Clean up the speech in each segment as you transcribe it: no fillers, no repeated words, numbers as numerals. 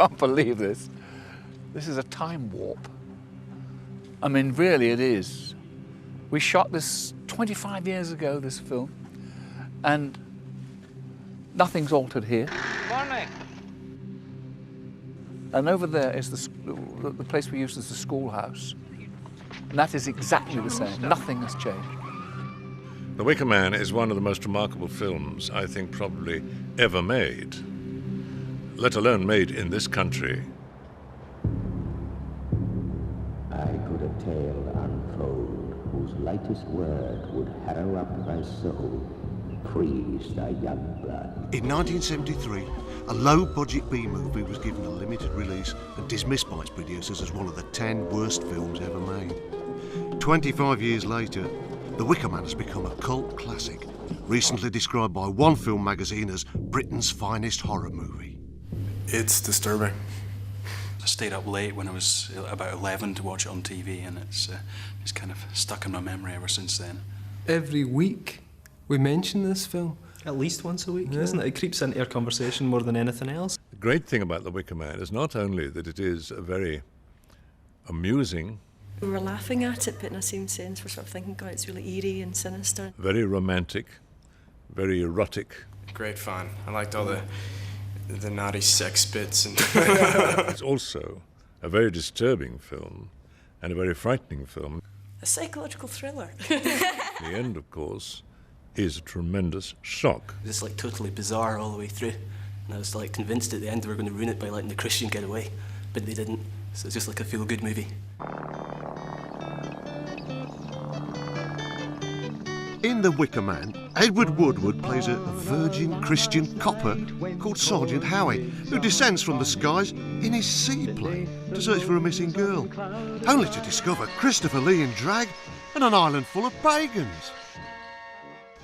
can't believe this. This is a time warp. I mean, really it is. We shot this 25 years ago, this film, and nothing's altered here. Morning. And over there is the place we used as the schoolhouse. And that is exactly the same. Nothing has changed. The Wicker Man is one of the most remarkable films, I think, probably ever made, let alone made in this country. I could a tale unfold, whose lightest word would harrow up thy soul, freeze thy young blood. In 1973, a low-budget B-movie was given a limited release and dismissed by its producers as one of the 10 worst films ever made. 25 years later, The Wicker Man has become a cult classic, recently described by one film magazine as Britain's finest horror movie. It's disturbing. I stayed up late when I was about 11 to watch it on TV, and it's kind of stuck in my memory ever since then. Every week we mention this film. At least once a week, isn't it? It creeps into our conversation more than anything else. The great thing about The Wicker Man is not only that it is a very amusing, we were laughing at it, but in a same sense we're sort of thinking, God, it's really eerie and sinister. very romantic, very erotic. Great fun. I liked all the naughty sex bits. And It's also a very disturbing film and a very frightening film. A psychological thriller. The end, of course, is a tremendous shock. It's like totally bizarre all the way through. And I was like convinced at the end they were going to ruin it by letting the Christian get away, but they didn't. So it's just like a feel-good movie. In The Wicker Man, Edward Woodward plays a virgin Christian copper called Sergeant Howie, who descends from the skies in his seaplane to search for a missing girl, only to discover Christopher Lee in drag and an island full of pagans.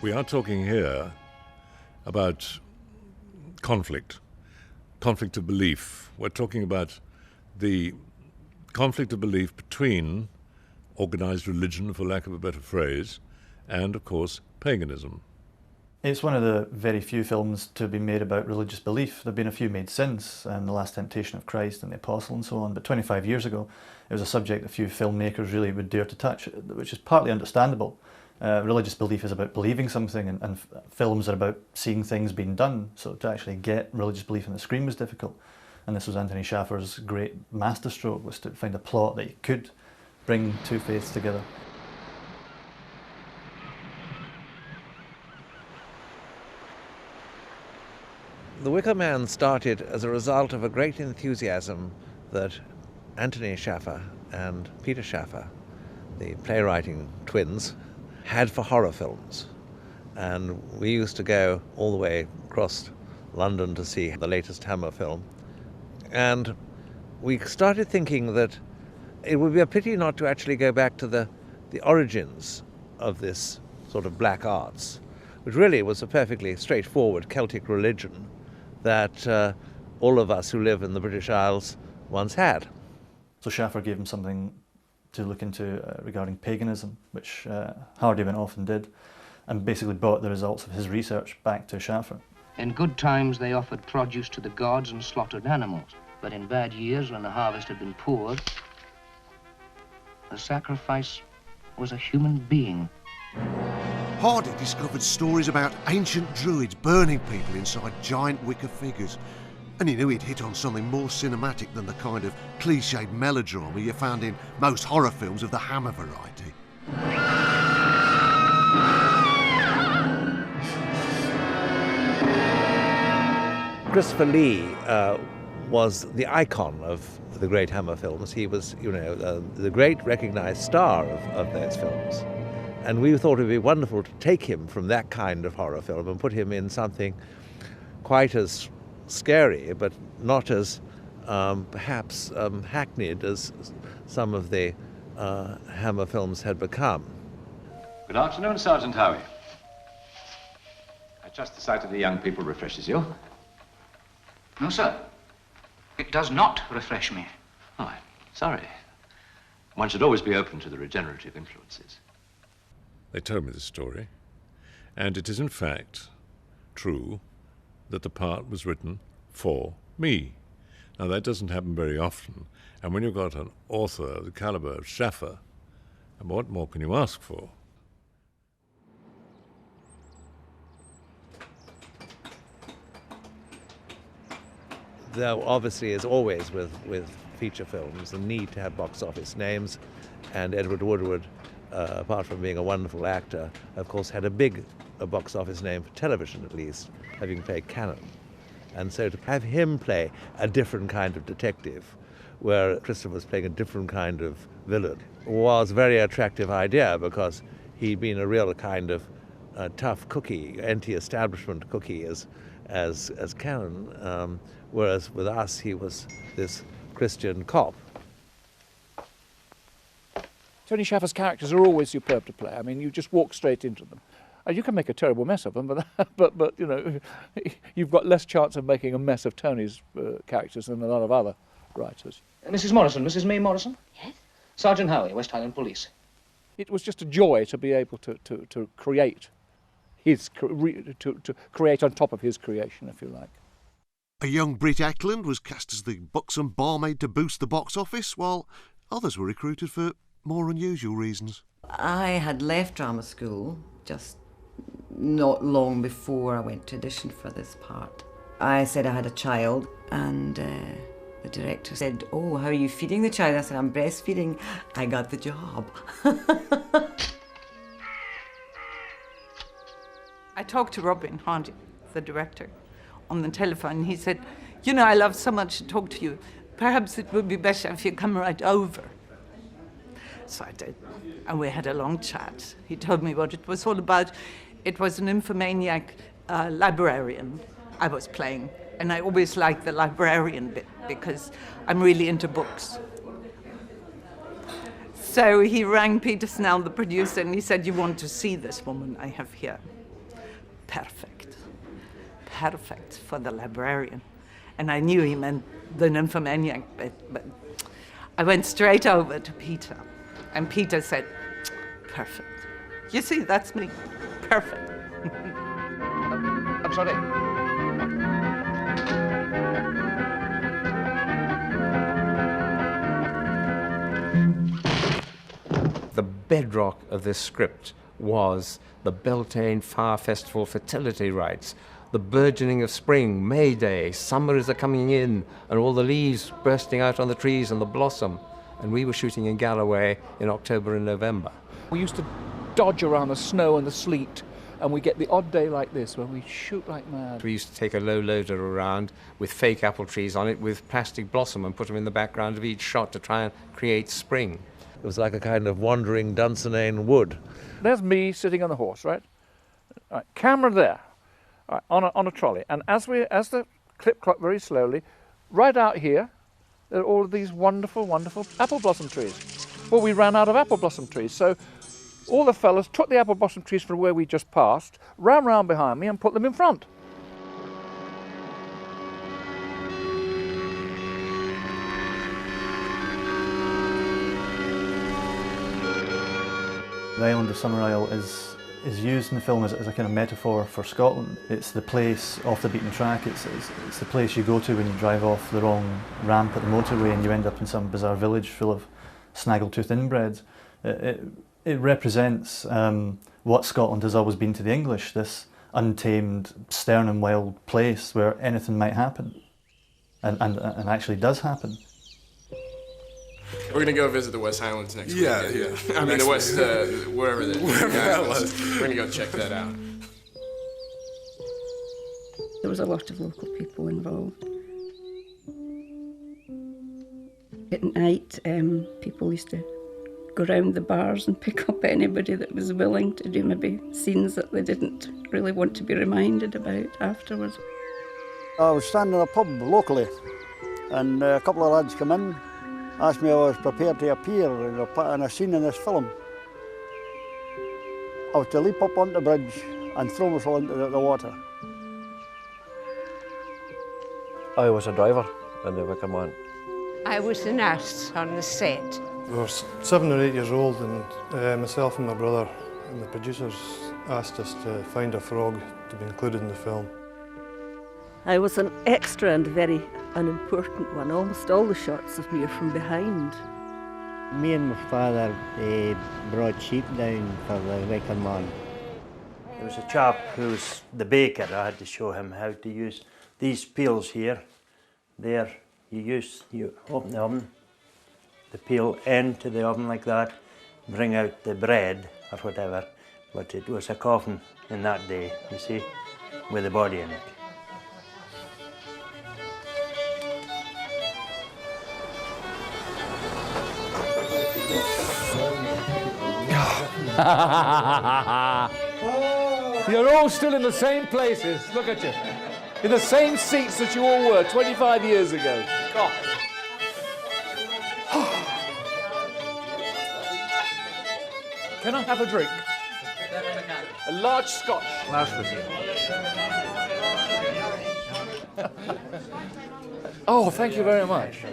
We are talking here about conflict of belief. We're talking about the conflict of belief between organized religion, for lack of a better phrase, and, of course, paganism. It's one of the very few films to be made about religious belief. There have been a few made since, and The Last Temptation of Christ and The Apostle and so on, but 25 years ago it was a subject a few filmmakers really would dare to touch, which is partly understandable. Religious belief is about believing something, and films are about seeing things being done, so to actually get religious belief on the screen was difficult. And this was Anthony Schaffer's great masterstroke, was to find a plot that he could bring two faiths together. The Wicker Man started as a result of a great enthusiasm that Anthony Schaffer and Peter Schaffer, the playwriting twins, had for horror films. And we used to go all the way across London to see the latest Hammer film. And we started thinking that it would be a pity not to actually go back to the origins of this sort of black arts, which really was a perfectly straightforward Celtic religion that all of us who live in the British Isles once had. So Schaffer gave him something to look into regarding paganism, which Hardy went off and did, and basically brought the results of his research back to Schaffer. In good times they offered produce to the gods and slaughtered animals, but in bad years when the harvest had been poor, the sacrifice was a human being. Hardy discovered stories about ancient druids burning people inside giant wicker figures, and he knew he'd hit on something more cinematic than the kind of cliched melodrama you found in most horror films of the Hammer variety. Christopher Lee was the icon of the great Hammer films. He was, the great recognized star of those films. And we thought it would be wonderful to take him from that kind of horror film and put him in something quite as scary, but not as perhaps hackneyed as some of the Hammer films had become. Good afternoon, Sergeant Howie. I trust the sight of the young people refreshes you. No, sir. It does not refresh me. Oh, I'm sorry. One should always be open to the regenerative influences. They told me the story, and it is in fact true that the part was written for me. Now, that doesn't happen very often. And when you've got an author of the caliber of Schaffer, what more can you ask for? There obviously is always with feature films the need to have box office names, and Edward Woodward, apart from being a wonderful actor, of course had a big box office name for television at least, having played Cannon. And so to have him play a different kind of detective, where Christopher was playing a different kind of villain, was a very attractive idea, because he'd been a real kind of tough cookie, anti-establishment cookie as Cannon, whereas with us he was this Christian cop. Tony Schaffer's characters are always superb to play. I mean, you just walk straight into them. You can make a terrible mess of them, but you know, you've got less chance of making a mess of Tony's characters than a lot of other writers. Mrs. Morrison, Mrs. May Morrison? Yes? Sergeant Howie, West Highland Police. It was just a joy to be able to create to create on top of his creation, if you like. A young Brit Eklund was cast as the buxom barmaid to boost the box office, while others were recruited for more unusual reasons. I had left drama school just not long before I went to audition for this part. I said I had a child, and the director said, "Oh, how are you feeding the child?" I said, "I'm breastfeeding." I got the job. I talked to Robin Hardy, the director, on the telephone. He said, "You know, I love so much to talk to you. Perhaps it would be better if you come right over." So I did, and we had a long chat. He told me what it was all about. It was an infomaniac librarian I was playing, and I always liked the librarian bit because I'm really into books. So he rang Peter Snell, the producer, and he said, "You want to see this woman I have here? Perfect. Perfect for the librarian." And I knew he meant the nymphomaniac bit, but I went straight over to Peter, and Peter said, "Perfect. You see, that's me. Perfect." I'm sorry. The bedrock of this script was the Beltane Fire Festival fertility rites, the burgeoning of spring, May Day, summer is a-coming in, and all the leaves bursting out on the trees and the blossom. And we were shooting in Galloway in October and November. We used to dodge around the snow and the sleet, and we get the odd day like this when we shoot like mad. We used to take a low loader around with fake apple trees on it with plastic blossom and put them in the background of each shot to try and create spring. It was like a kind of wandering Dunsinane wood. There's me sitting on the horse, right? Right, camera there, right, on a trolley. And as the clip clocked very slowly, right out here, there are all of these wonderful, wonderful apple blossom trees. Well, we ran out of apple blossom trees, so all the fellas took the apple blossom trees from where we just passed, ran round behind me and put them in front. The island of Summerisle is used in the film as a kind of metaphor for Scotland. It's the place off the beaten track, it's the place you go to when you drive off the wrong ramp at the motorway and you end up in some bizarre village full of snaggletooth inbreds. It represents what Scotland has always been to the English, this untamed, stern and wild place where anything might happen, and actually does happen. We're gonna go visit the West Highlands next week. Yeah. I mean the West, wherever that was. We're gonna go check that out. There was a lot of local people involved. At night, people used to go round the bars and pick up anybody that was willing to do maybe scenes that they didn't really want to be reminded about afterwards. I was standing in a pub locally, and a couple of lads come in, asked me if I was prepared to appear in a scene in this film. I was to leap up onto the bridge and throw myself into the water. I was a driver in the Wicker Man. I was a nurse on the set. We were 7 or 8 years old, and myself and my brother and the producers asked us to find a frog to be included in the film. I was an extra and very unimportant one. Almost all the shots of me are from behind. Me and my father brought sheep down for the Wicker Man. There was a chap who was the baker. I had to show him how to use these peels here. There, you open the oven, the peel into the oven like that, bring out the bread or whatever. But it was a coffin in that day, you see, with a body in it. You're all still in the same places. Look at you. In the same seats that you all were 25 years ago. God. Can I have a drink? A large scotch. Large whiskey. Oh, thank you very much.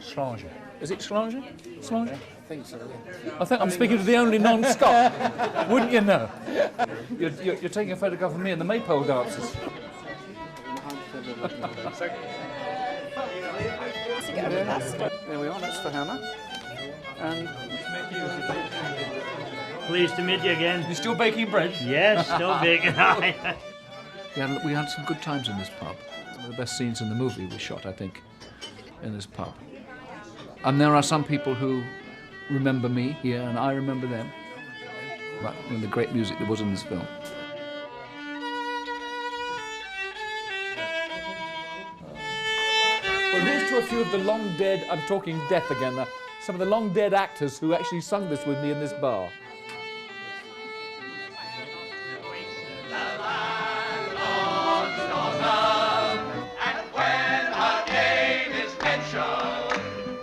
Slange. Is it Slange? Slange? I think so, yeah. I think I'm speaking to the only non-Scot. Wouldn't you know? You're taking a photograph of me and the maypole dancers. There we are, that's for Hannah. And Pleased to meet you again. You're still baking bread? Yes, still baking. We had some good times in this pub. One of the best scenes in the movie we shot, I think, in this pub. And there are some people who remember me here, and I remember them. But the great music that was in this film. Well, here's to a few of the long dead, I'm talking death again now, some of the long dead actors who actually sung this with me in this bar.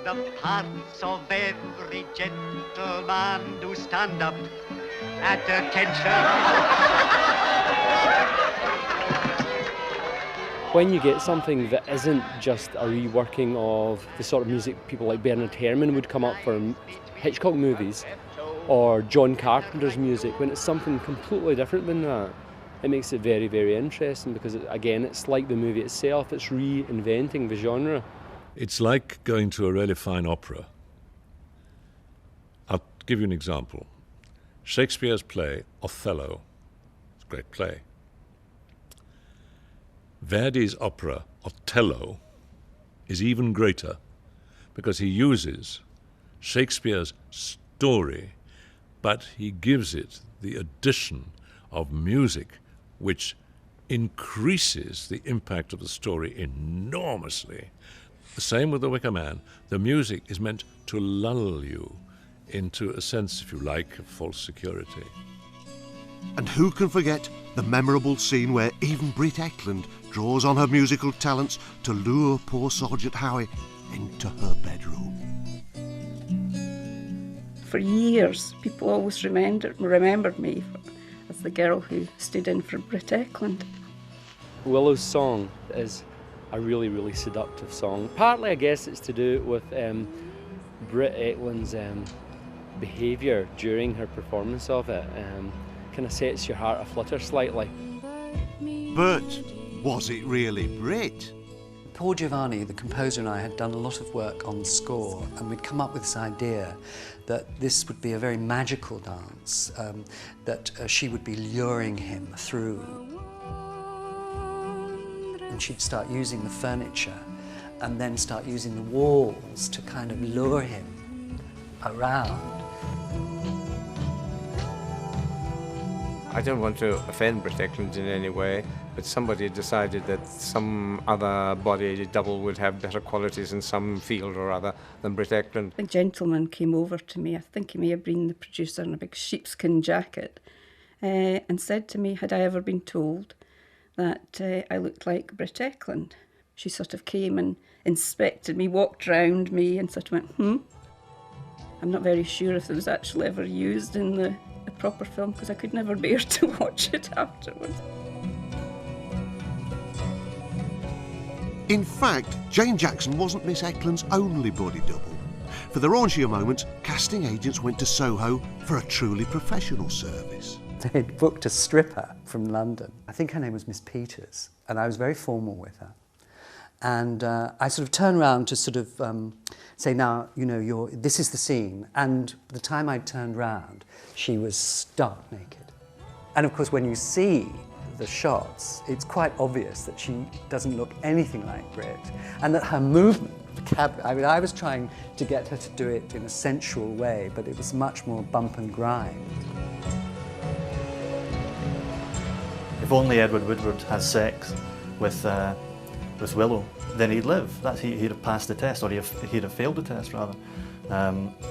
The pants of every gentleman do stand up at attention. When you get something that isn't just a reworking of the sort of music people like Bernard Herrmann would come up for Hitchcock movies, or John Carpenter's music, when it's something completely different than that, it makes it very, very interesting because, again, it's like the movie itself, it's reinventing the genre. It's like going to a really fine opera. I'll give you an example. Shakespeare's play, Othello, it's a great play. Verdi's opera, Otello, is even greater because he uses Shakespeare's story, but he gives it the addition of music which increases the impact of the story enormously. The same with The Wicker Man. The music is meant to lull you into a sense, if you like, of false security. And who can forget the memorable scene where even Britt Ekland draws on her musical talents to lure poor Sergeant Howie into her bedroom. For years, people always remembered me as the girl who stood in for Britt Ekland. Willow's song is a really, really seductive song. Partly, I guess, it's to do with Britt Ekland's behaviour during her performance of it. Kind of sets your heart aflutter slightly. But was it really Britt? Paul Giovanni, the composer, and I had done a lot of work on the score, and we'd come up with this idea that this would be a very magical dance, that she would be luring him through. And she'd start using the furniture and then start using the walls to kind of lure him around. I don't want to offend Britt Ekland in any way, but somebody decided that some other body double would have better qualities in some field or other than Britt Ekland. A gentleman came over to me, I think he may have been the producer, in a big sheepskin jacket, and said to me, had I ever been told that I looked like Britt Ekland? She sort of came and inspected me, walked round me and sort of went, I'm not very sure if it was actually ever used in the proper film because I could never bear to watch it afterwards. In fact, Jane Jackson wasn't Miss Ekland's only body double. For the raunchier moments, casting agents went to Soho for a truly professional service. they'd booked a stripper from London. I think her name was Miss Peters, and I was very formal with her. And I sort of turned around to sort of say, now, you know, this is the scene. And the time I turned round, she was stark naked. And of course, when you see the shots, it's quite obvious that she doesn't look anything like Brit, and that her movement, I mean, I was trying to get her to do it in a sensual way, but it was much more bump and grind. If only Edward Woodward has sex with Willow, then he'd live. He'd have passed the test, or he'd have failed the test, rather.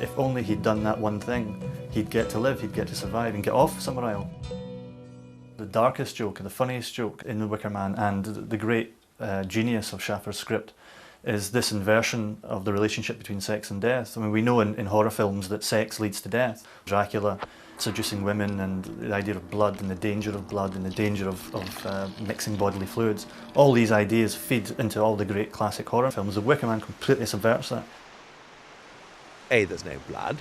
If only he'd done that one thing, he'd get to live, he'd get to survive and get off Summer Isle. The darkest joke, the funniest joke in The Wicker Man, and the great genius of Schaffer's script, is this inversion of the relationship between sex and death. I mean, we know in horror films that sex leads to death. Dracula seducing women, and the idea of blood and the danger of blood and the danger of mixing bodily fluids. All these ideas feed into all the great classic horror films. The Wicker Man completely subverts that. A, there's no blood.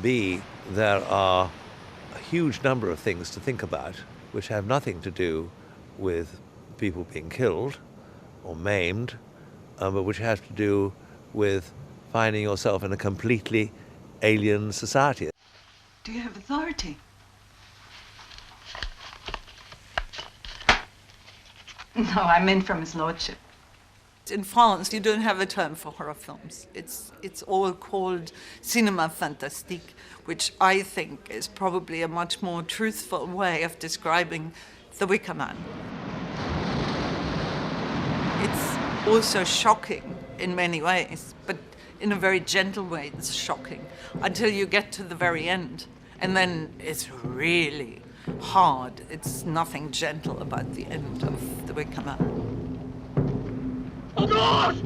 B, there are a huge number of things to think about which have nothing to do with people being killed or maimed, but which have to do with finding yourself in a completely alien society. Do you have authority? No, I meant from his lordship. In France, you don't have a term for horror films. It's all called cinéma fantastique, which I think is probably a much more truthful way of describing The Wicker Man. It's also shocking in many ways, but in a very gentle way it's shocking, until you get to the very end. And then it's really hard. It's nothing gentle about the end of The Wicker Man. Oh God!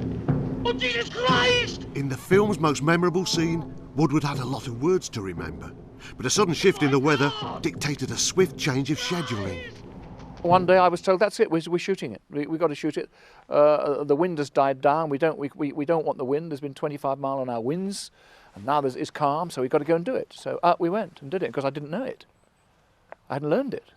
Oh Jesus Christ! In the film's most memorable scene, Woodward had a lot of words to remember, but a sudden shift in the weather dictated a swift change of scheduling. One day I was told, that's it, we're shooting it. We've got to shoot it. The wind has died down. We don't want the wind. There's been 25-mile-an-hour winds, and now it's calm, so we've got to go and do it. So we went and did it, because I didn't know it. I hadn't learned it.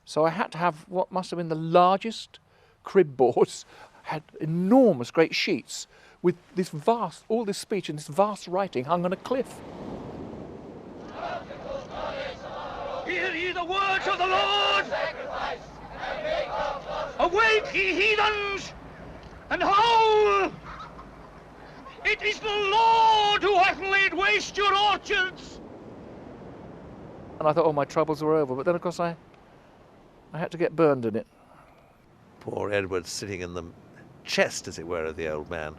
So I had to have what must have been the largest crib boards, had enormous great sheets with this vast, all this speech and this vast writing hung on a cliff. Hear ye the words of the Lord! Awake, ye heathens, and howl! It is the Lord who hath laid waste your orchards! And I thought, oh, my troubles were over. But then, of course, I had to get burned in it. Poor Edward, sitting in the chest, as it were, of the old man,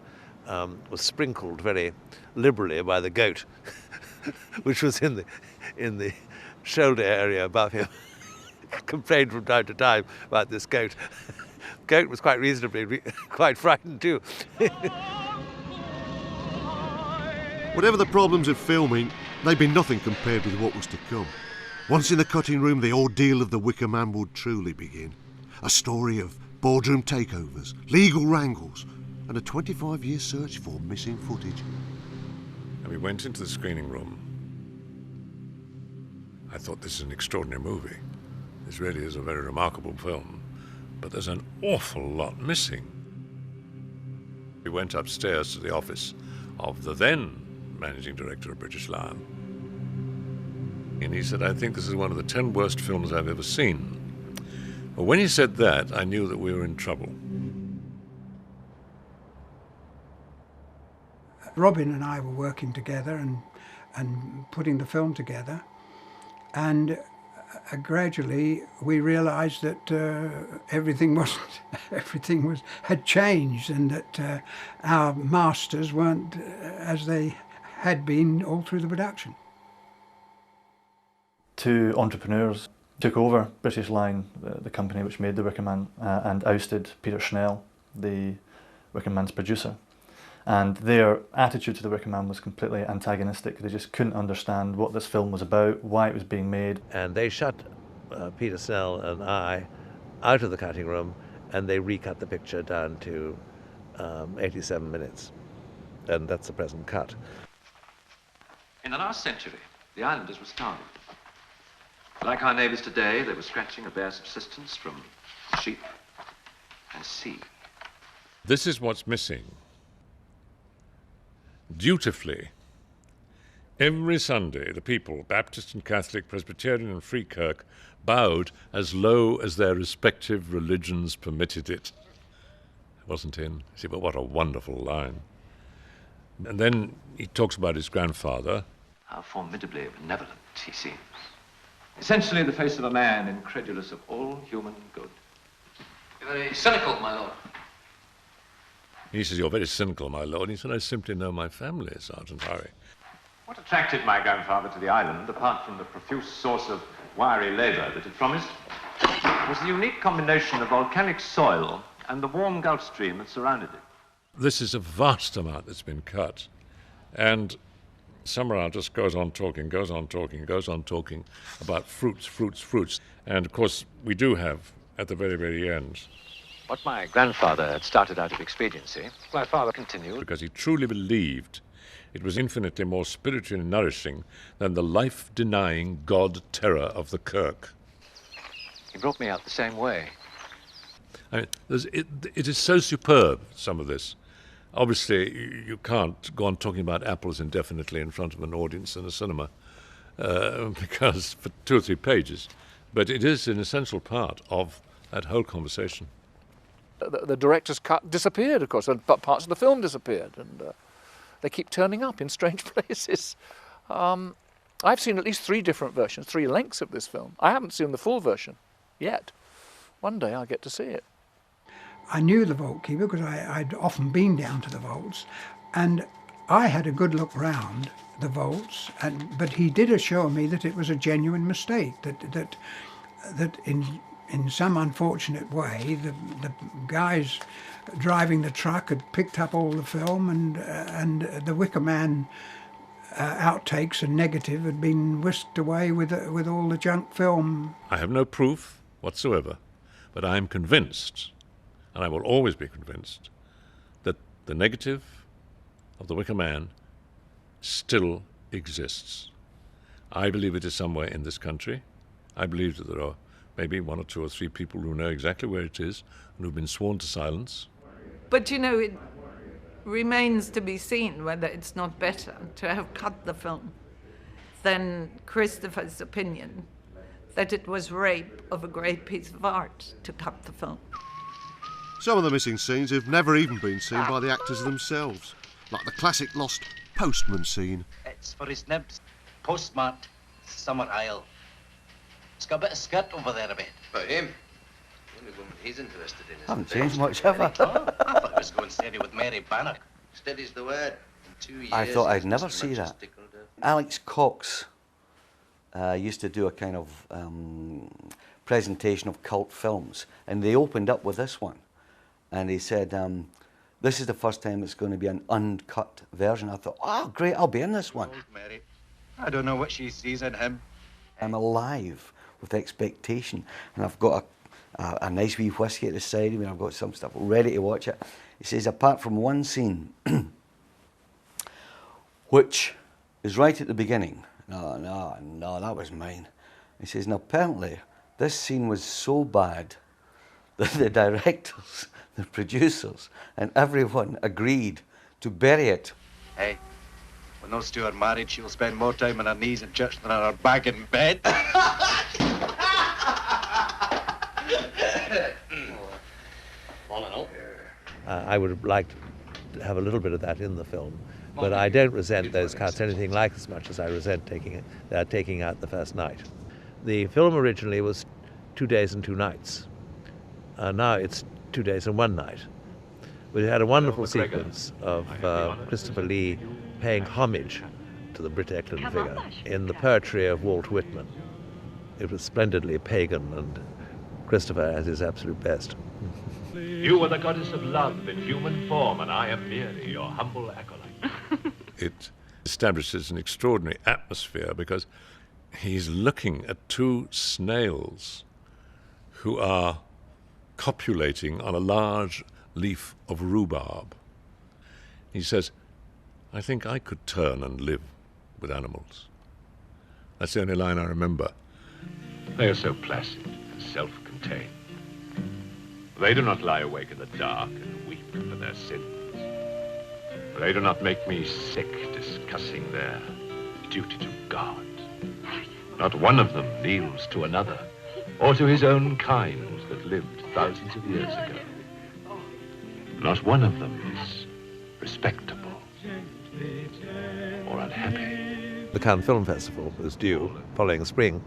was sprinkled very liberally by the goat, which was in the shoulder area above him. Complained from time to time about this goat. Goat was quite reasonably quite frightened too. Whatever the problems of filming, they'd been nothing compared with what was to come. Once in the cutting room, the ordeal of The Wicker Man would truly begin. A story of boardroom takeovers, legal wrangles, and a 25-year search for missing footage. And we went into the screening room. I thought, this is an extraordinary movie. This really is a very remarkable film, but there's an awful lot missing. We went upstairs to the office of the then managing director of British Lion, and he said, I think this is one of the 10 worst films I've ever seen. Well, when he said that, I knew that we were in trouble. Robin and I were working together and putting the film together, and gradually we realised that everything had changed, and that our masters weren't as they had been all through the production. Two entrepreneurs took over British Lion, the company which made The Wicker Man, and ousted Peter Schnell, the Wicker Man's producer. And their attitude to The Wicker Man was completely antagonistic. They just couldn't understand what this film was about, why it was being made. And they shut Peter Snell and I out of the cutting room, and they recut the picture down to 87 minutes. And that's the present cut. In the last century, the islanders were starving. Like our neighbours today, they were scratching a bare subsistence from sheep and sea. This is what's missing. Dutifully, every Sunday, the people, Baptist and Catholic, Presbyterian and Free Kirk, bowed as low as their respective religions permitted it. It wasn't in. You see, but what a wonderful line. And then he talks about his grandfather. How formidably benevolent he seems. Essentially the face of a man incredulous of all human good. You're very cynical, my lord. He says, "You're very cynical, my lord." He said, "I simply know my family, Sergeant Harry." What attracted my grandfather to the island, apart from the profuse source of wiry labour that it promised, was the unique combination of volcanic soil and the warm Gulf Stream that surrounded it. This is a vast amount that's been cut. And Summerall just goes on talking about fruits. And, of course, we do have, at the very, very end... What my grandfather had started out of expediency, my father continued. Because he truly believed it was infinitely more spiritually nourishing than the life-denying God terror of the Kirk. He brought me out the same way. I mean, it is so superb, some of this. Obviously, you can't go on talking about apples indefinitely in front of an audience in a cinema, because for 2 or 3 pages. But it is an essential part of that whole conversation. The director's cut disappeared, of course, but parts of the film disappeared, and they keep turning up in strange places. I've seen at least 3 different versions, 3 lengths of this film. I haven't seen the full version yet. One day I'll get to see it. I knew the vault keeper because I'd often been down to the vaults, and I had a good look round the vaults, but he did assure me that it was a genuine mistake, that in some unfortunate way the guys driving the truck had picked up all the film, and the Wicker Man outtakes and negative had been whisked away with all the junk film. I have no proof whatsoever, but I am convinced, and I will always be convinced, that the negative of the Wicker Man still exists. I believe it is somewhere in this country. I believe that there are maybe 1 or 2 or 3 people who know exactly where it is and who've been sworn to silence. But you know, it remains to be seen whether it's not better to have cut the film than Christopher's opinion that it was rape of a great piece of art to cut the film. Some of the missing scenes have never even been seen by the actors themselves, like the classic lost postman scene. It's for his nibs. Postmarked Summer Isle. It's got a bit of skirt over there a bit. About him? The only woman he's interested in is... I haven't changed much, have I? I thought he was going steady with Mary Bannock. Steady's the word. In 2 years... I thought I'd never see that. Alex Cox used to do a kind of presentation of cult films, and they opened up with this one. And he said, this is the first time it's going to be an uncut version. I thought, oh, great, I'll be in this one. Old Mary. I don't know what she sees in him. I'm alive with expectation, and I've got a nice wee whiskey at the side of me, and I've got some stuff ready to watch it. He says, apart from one scene, which is right at the beginning. No, that was mine. He says, now apparently this scene was so bad that the directors, the producers, and everyone agreed to bury it. Hey, when those two are married, she'll spend more time on her knees in church than on her back in bed. All in all. I would have liked to have a little bit of that in the film, but I don't resent those cuts anything like as much as I resent taking out the first night. The film originally was 2 days and 2 nights. Now it's 2 days and 1 night. We had a wonderful sequence of Christopher Lee paying homage to the Britt Eklund figure in the poetry of Walt Whitman. It was splendidly pagan, and Christopher at his absolute best. You are the goddess of love in human form, and I am merely your humble acolyte. It establishes an extraordinary atmosphere because he's looking at 2 snails who are copulating on a large leaf of rhubarb. He says, I think I could turn and live with animals. That's the only line I remember. They are so placid and self-contained. They do not lie awake in the dark and weep for their sins. They do not make me sick discussing their duty to God. Not one of them kneels to another or to his own kind that lived thousands of years ago. Not one of them is respectable or unhappy. The Cannes Film Festival was due following spring,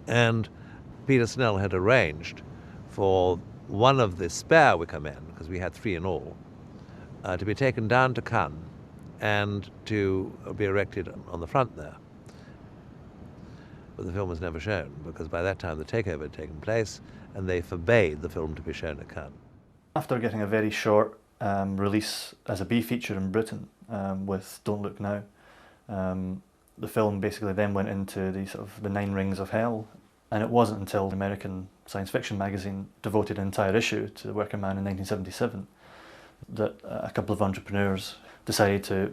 and Peter Snell had arranged for one of the spare Wicker Men, because we had 3 in all, to be taken down to Cannes and to be erected on the front there. But the film was never shown, because by that time the takeover had taken place and they forbade the film to be shown at Cannes. After getting a very short release as a B-feature in Britain with Don't Look Now, the film basically then went into the 9 Rings of Hell, and it wasn't until the American science fiction magazine devoted an entire issue to the Wicker Man in 1977 that a couple of entrepreneurs decided to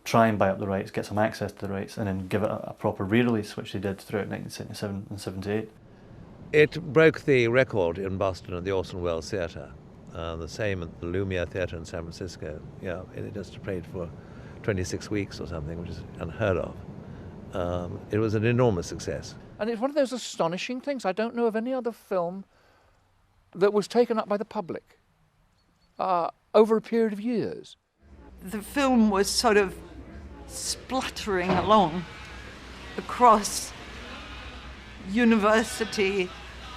try and buy up the rights, get some access to the rights, and then give it a proper re-release, which they did throughout 1977 and 78. It broke the record in Boston at the Orson Welles Theatre, the same at the Lumiere Theatre in San Francisco. Yeah, it just played for 26 weeks or something, which is unheard of. It was an enormous success. And it's one of those astonishing things. I don't know of any other film that was taken up by the public over a period of years. The film was sort of spluttering along across university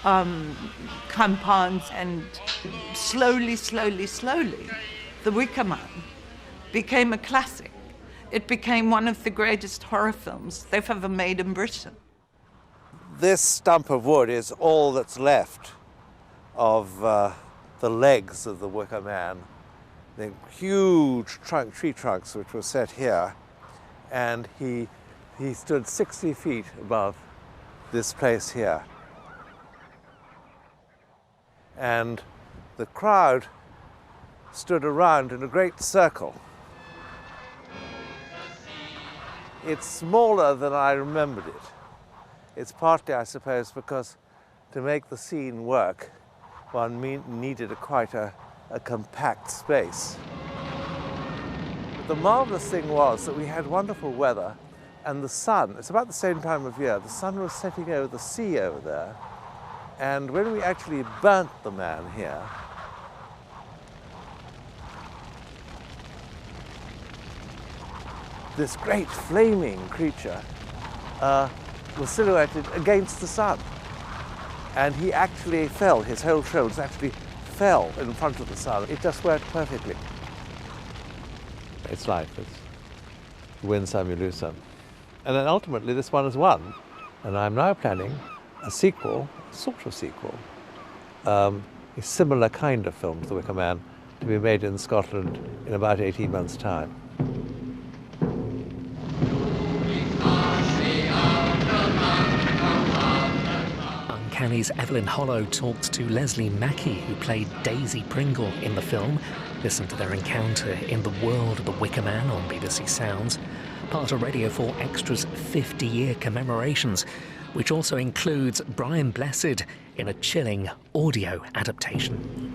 compounds, and slowly, The Wicker Man became a classic. It became one of the greatest horror films they've ever made in Britain. This stump of wood is all that's left of the legs of the Wicker Man. The huge tree trunks which were set here, and he stood 60 feet above this place here. And the crowd stood around in a great circle. It's smaller than I remembered it. It's partly, I suppose, because to make the scene work, one needed quite a compact space. But the marvelous thing was that we had wonderful weather, and the sun, it's about the same time of year, the sun was setting over the sea over there, and when we actually burnt the man here, this great flaming creature was silhouetted against the sun. And he actually fell, his whole shoulders actually fell in front of the sun. It just worked perfectly. It's life. You win some, you lose some. And then ultimately this one has won. And I'm now planning a sequel, sort of sequel, a similar kind of film to The Wicker Man, to be made in Scotland in about 18 months' time. Uncanny's Evelyn Hollow talked to Leslie Mackey, who played Daisy Pringle in the film. Listen to their encounter in the world of the Wicker Man on BBC Sounds, part of Radio 4 Extra's 50-year commemorations, which also includes Brian Blessed in a chilling audio adaptation.